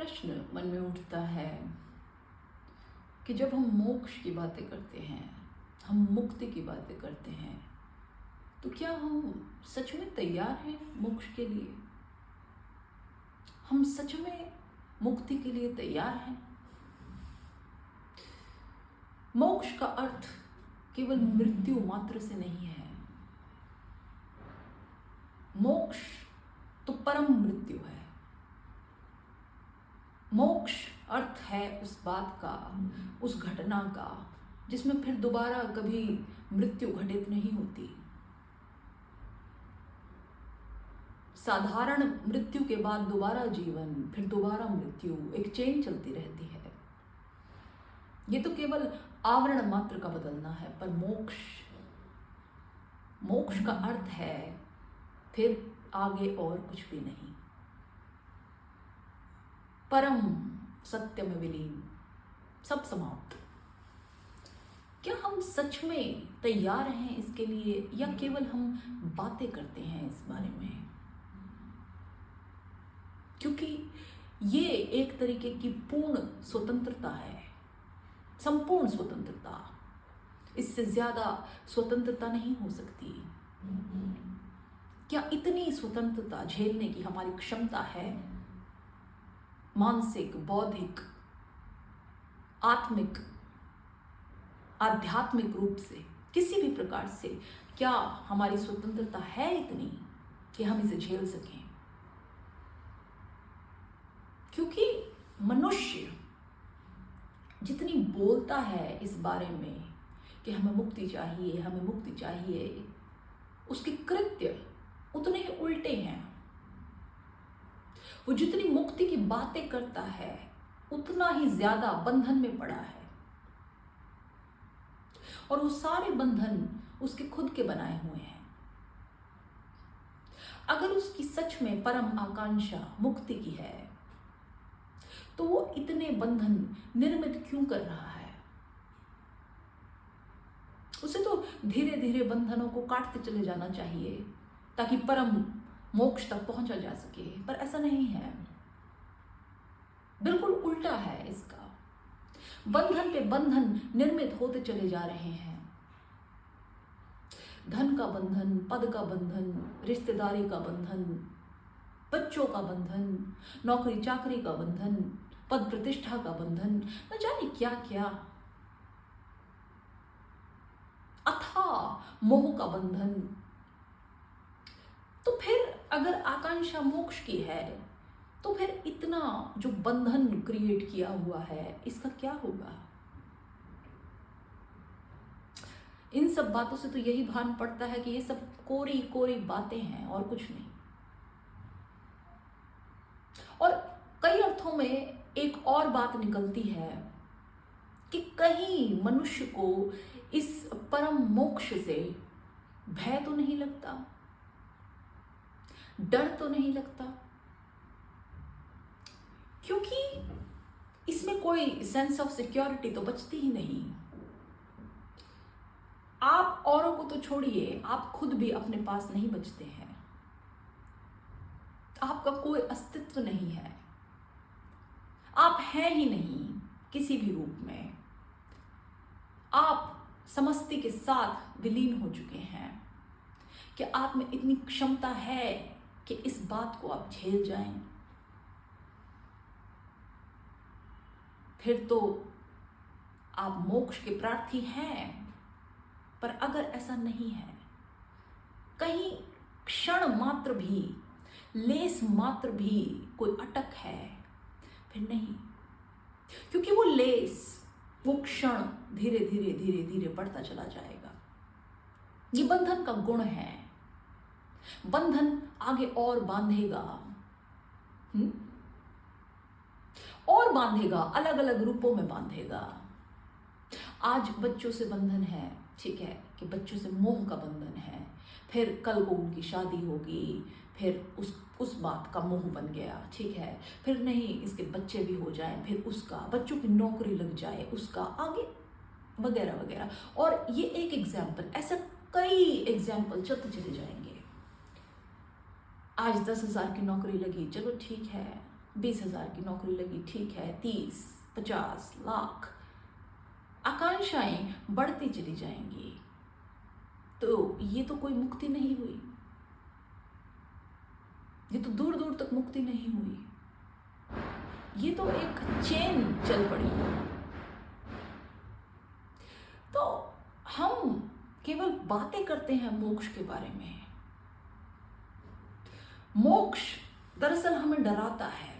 प्रश्न मन में उठता है कि जब हम मोक्ष की बातें करते हैं, हम मुक्ति की बातें करते हैं, तो क्या हम सच में तैयार हैं मोक्ष के लिए? हम सच में मुक्ति के लिए तैयार हैं? मोक्ष का अर्थ केवल मृत्यु मात्र से नहीं है। मोक्ष तो परम मृत्यु है। मोक्ष अर्थ है उस बात का, उस घटना का जिसमें फिर दोबारा कभी मृत्यु घटित नहीं होती। साधारण मृत्यु के बाद दोबारा जीवन, फिर दोबारा मृत्यु, एक चेन चलती रहती है। ये तो केवल आवरण मात्र का बदलना है, पर मोक्ष का अर्थ है फिर आगे और कुछ भी नहीं। परम सत्य में विलीन, सब समाप्त। क्या हम सच में तैयार हैं इसके लिए, या केवल हम बातें करते हैं इस बारे में? क्योंकि ये एक तरीके की पूर्ण स्वतंत्रता है, संपूर्ण स्वतंत्रता। इससे ज्यादा स्वतंत्रता नहीं हो सकती। क्या इतनी स्वतंत्रता झेलने की हमारी क्षमता है? मानसिक, बौद्धिक, आत्मिक, आध्यात्मिक रूप से, किसी भी प्रकार से क्या हमारी स्वतंत्रता है इतनी कि हम इसे झेल सकें? क्योंकि मनुष्य जितनी बोलता है इस बारे में कि हमें मुक्ति चाहिए, हमें मुक्ति चाहिए, उसके कृत्य उतने ही उल्टे हैं। वो जितनी मुक्ति की बातें करता है उतना ही ज्यादा बंधन में पड़ा है, और वो सारे बंधन उसके खुद के बनाए हुए हैं। अगर उसकी सच में परम आकांक्षा मुक्ति की है तो वो इतने बंधन निर्मित क्यों कर रहा है? उसे तो धीरे धीरे बंधनों को काटते चले जाना चाहिए ताकि परम मोक्ष तक पहुंचा जा सके, पर ऐसा नहीं है। बिल्कुल उल्टा है इसका। बंधन पे बंधन निर्मित होते चले जा रहे हैं। धन का बंधन, पद का बंधन, रिश्तेदारी का बंधन, बच्चों का बंधन, नौकरी चाकरी का बंधन, पद प्रतिष्ठा का बंधन, न जाने क्या क्या, अथाह मोह का बंधन। तो फिर अगर आकांक्षा मोक्ष की है तो फिर इतना जो बंधन क्रिएट किया हुआ है इसका क्या होगा? इन सब बातों से तो यही भान पड़ता है कि ये सब कोरी कोरी बातें हैं और कुछ नहीं। और कई अर्थों में एक और बात निकलती है कि कहीं मनुष्य को इस परम मोक्ष से भय तो नहीं लगता, डर तो नहीं लगता, क्योंकि इसमें कोई सेंस ऑफ सिक्योरिटी तो बचती ही नहीं। आप औरों को तो छोड़िए, आप खुद भी अपने पास नहीं बचते हैं। आपका कोई अस्तित्व नहीं है, आप हैं ही नहीं किसी भी रूप में। आप समस्ती के साथ विलीन हो चुके हैं कि आप में इतनी क्षमता है कि इस बात को आप झेल जाएं। फिर तो आप मोक्ष के प्रार्थी हैं। पर अगर ऐसा नहीं है, कहीं क्षण मात्र भी, लेस मात्र भी कोई अटक है, फिर नहीं। क्योंकि वो लेस, वो क्षण धीरे धीरे धीरे धीरे बढ़ता चला जाएगा। ये बंधन का गुण है। बंधन आगे और बांधेगा, और बांधेगा, अलग अलग रूपों में बांधेगा। आज बच्चों से बंधन है, ठीक है, कि बच्चों से मोह का बंधन है। फिर कल को उनकी शादी होगी, फिर उस बात का मोह बन गया, ठीक है। फिर नहीं, इसके बच्चे भी हो जाएं, फिर उसका, बच्चों की नौकरी लग जाए, उसका, आगे वगैरह वगैरह। और ये एक एग्जाम्पल, ऐसा कई एग्जाम्पल चलते चले जाएंगे। आज 10,000 की नौकरी लगी, चलो ठीक है, 20,000 की नौकरी लगी, ठीक है, 30, 50 लाख, आकांक्षाएं बढ़ती चली जाएंगी। तो ये तो कोई मुक्ति नहीं हुई, ये तो दूर दूर तक मुक्ति नहीं हुई, ये तो एक चेन चल पड़ी। तो हम केवल बातें करते हैं मोक्ष के बारे में। मोक्ष दरअसल हमें डराता है।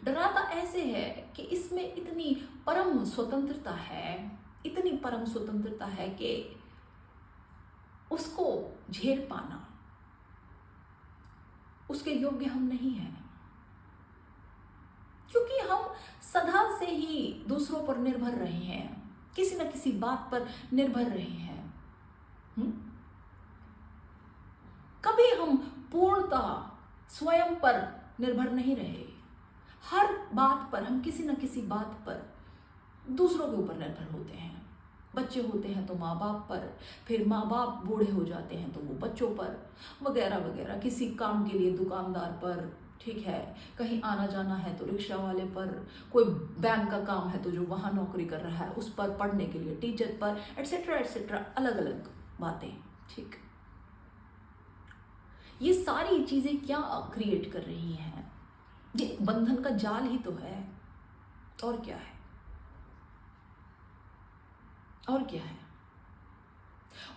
डराता ऐसे है कि इसमें इतनी परम स्वतंत्रता है, इतनी परम स्वतंत्रता है कि उसको झेल पाना, उसके योग्य हम नहीं हैं, क्योंकि हम सदा से ही दूसरों पर निर्भर रहे हैं, किसी न किसी बात पर निर्भर रहे हैं। कभी हम पूर्णतः स्वयं पर निर्भर नहीं रहे। हर बात पर हम किसी न किसी बात पर दूसरों के ऊपर निर्भर होते हैं। बच्चे होते हैं तो माँ बाप पर, फिर माँ बाप बूढ़े हो जाते हैं तो वो बच्चों पर, वगैरह वगैरह। किसी काम के लिए दुकानदार पर, ठीक है, कहीं आना जाना है तो रिक्शा वाले पर, कोई बैंक का काम है तो जो वहाँ नौकरी कर रहा है उस पर, पढ़ने के लिए टीचर पर, एटसेट्रा एटसेट्रा, अलग अलग बातें। ठीक, ये सारी चीजें क्या क्रिएट कर रही हैं? ये बंधन का जाल ही तो है, और क्या है, और क्या है।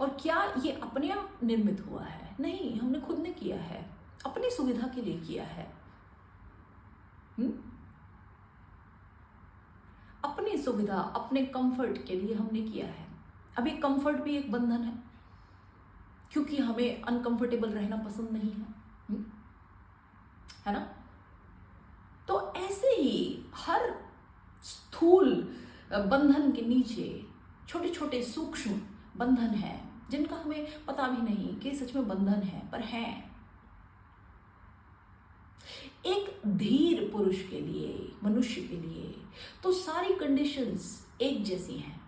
और क्या ये अपने आप निर्मित हुआ है? नहीं, हमने खुद ने किया है, अपनी सुविधा के लिए किया है। अपनी सुविधा, अपने कंफर्ट के लिए हमने किया है। अब ये कंफर्ट भी एक बंधन है, क्योंकि हमें अनकंफर्टेबल रहना पसंद नहीं है ना? तो ऐसे ही हर स्थूल बंधन के नीचे छोटे छोटे सूक्ष्म बंधन हैं, जिनका हमें पता भी नहीं कि सच में बंधन है, पर हैं। एक धीर पुरुष के लिए, मनुष्य के लिए तो सारी कंडीशंस एक जैसी हैं,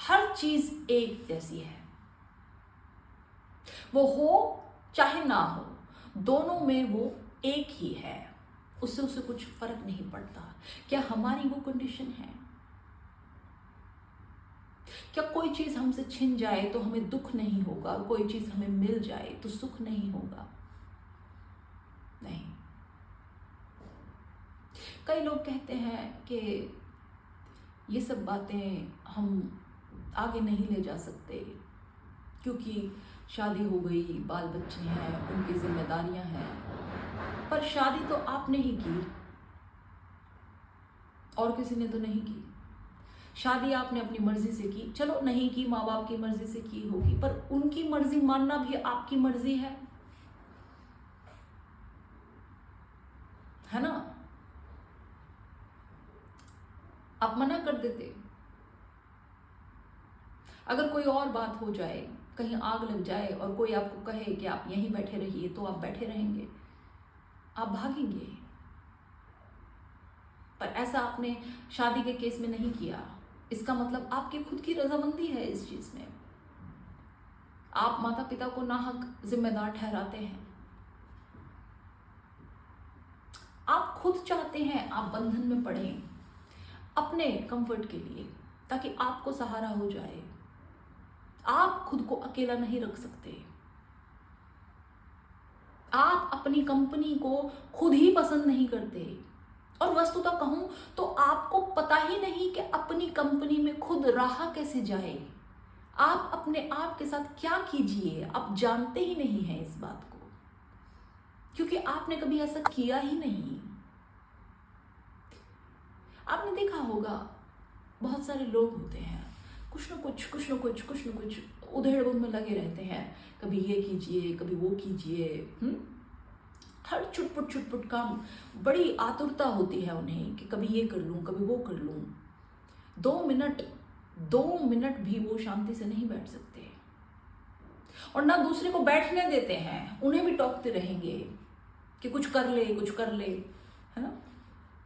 हर चीज एक जैसी है। वो हो चाहे ना हो, दोनों में वो एक ही है, उससे उसे कुछ फर्क नहीं पड़ता। क्या हमारी वो कंडीशन है? क्या कोई चीज हमसे छिन जाए तो हमें दुख नहीं होगा, कोई चीज हमें मिल जाए तो सुख नहीं होगा? नहीं। कई लोग कहते हैं कि ये सब बातें हम आगे नहीं ले जा सकते, क्योंकि शादी हो गई, बाल बच्चे हैं, उनकी जिम्मेदारियां हैं। पर शादी तो आपने ही की, और किसी ने तो नहीं की। शादी आपने अपनी मर्जी से की, चलो नहीं की, माँ बाप की मर्जी से की होगी, पर उनकी मर्जी मानना भी आपकी मर्जी है ना? आप मना कर देते। अगर कोई और बात हो जाए, कहीं आग लग जाए और कोई आपको कहे कि आप यहीं बैठे रहिए, तो आप बैठे रहेंगे, आप भागेंगे। पर ऐसा आपने शादी के केस में नहीं किया। इसका मतलब आपकी खुद की रजामंदी है इस चीज में। आप माता पिता को नाहक जिम्मेदार ठहराते हैं। आप खुद चाहते हैं आप बंधन में पड़े अपने कंफर्ट के लिए, ताकि आपको सहारा हो जाए। आप खुद को अकेला नहीं रख सकते। आप अपनी कंपनी को खुद ही पसंद नहीं करते, और वस्तुतः कहूं तो आपको पता ही नहीं कि अपनी कंपनी में खुद रहा कैसे जाए। आप अपने आप के साथ क्या कीजिए, आप जानते ही नहीं हैं इस बात को, क्योंकि आपने कभी ऐसा किया ही नहीं। आपने देखा होगा बहुत सारे लोग होते हैं, कुछ न कुछ उधेड़-बुन में लगे रहते हैं। कभी ये कीजिए, कभी वो कीजिए, हर छुटपुट काम, बड़ी आतुरता होती है उन्हें कि कभी ये कर लूं, कभी वो कर लूं। 2 मिनट भी वो शांति से नहीं बैठ सकते, और ना दूसरे को बैठने देते हैं, उन्हें भी टोकते रहेंगे कि कुछ कर ले, है ना?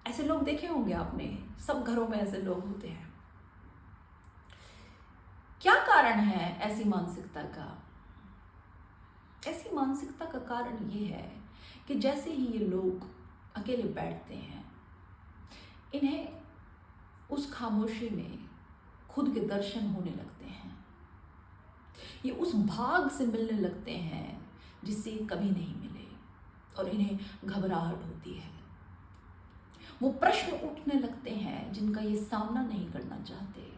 ऐसे लोग देखे होंगे आपने, सब घरों में ऐसे लोग होते हैं। क्या कारण है ऐसी मानसिकता का? ऐसी मानसिकता का कारण ये है कि जैसे ही ये लोग अकेले बैठते हैं, इन्हें उस खामोशी में खुद के दर्शन होने लगते हैं। ये उस भाग से मिलने लगते हैं जिससे ये कभी नहीं मिले, और इन्हें घबराहट होती है। वो प्रश्न उठने लगते हैं जिनका ये सामना नहीं करना चाहते,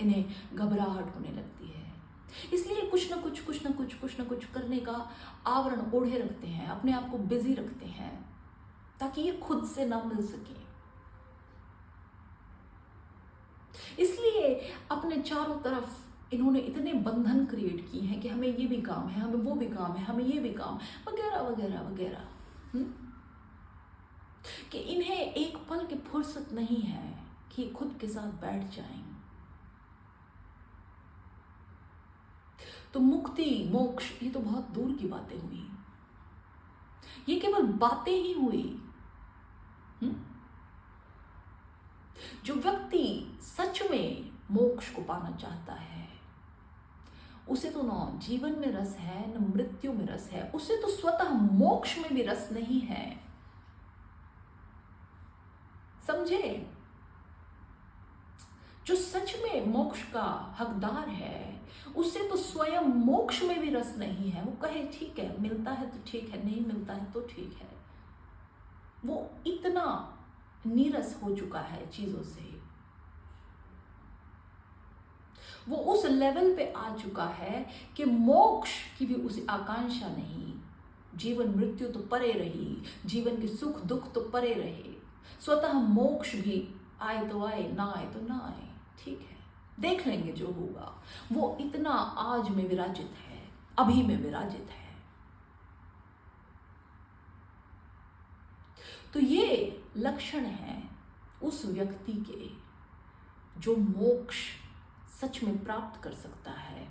इन्हें घबराहट होने लगती है। इसलिए कुछ ना कुछ करने का आवरण ओढ़े रखते हैं, अपने आप को बिजी रखते हैं, ताकि ये खुद से ना मिल सके। इसलिए अपने चारों तरफ इन्होंने इतने बंधन क्रिएट किए हैं कि हमें ये भी काम है, हमें वो भी काम है, हमें ये भी काम, वगैरह वगैरह वगैरह, कि इन्हें एक पल की फुर्सत नहीं है कि खुद के साथ बैठ जाएं। तो मुक्ति, मोक्ष, ये तो बहुत दूर की बातें हुई, ये केवल बातें ही हुई। जो व्यक्ति सच में मोक्ष को पाना चाहता है, उसे तो न जीवन में रस है, न मृत्यु में रस है, उसे तो स्वतः मोक्ष में भी रस नहीं है। समझे? जो सच में मोक्ष का हकदार है, उसे तो स्वयं मोक्ष में भी रस नहीं है। वो कहे ठीक है, मिलता है तो ठीक है, नहीं मिलता है तो ठीक है। वो इतना नीरस हो चुका है चीजों से, वो उस लेवल पे आ चुका है कि मोक्ष की भी उसे आकांक्षा नहीं। जीवन मृत्यु तो परे रही, जीवन के सुख दुख तो परे रहे, स्वतः मोक्ष भी आए तो आए, ना आए तो ना आए, ठीक है, देख लेंगे जो होगा। वो इतना आज में विराजित है, अभी में विराजित है। तो ये लक्षण है उस व्यक्ति के जो मोक्ष सच में प्राप्त कर सकता है।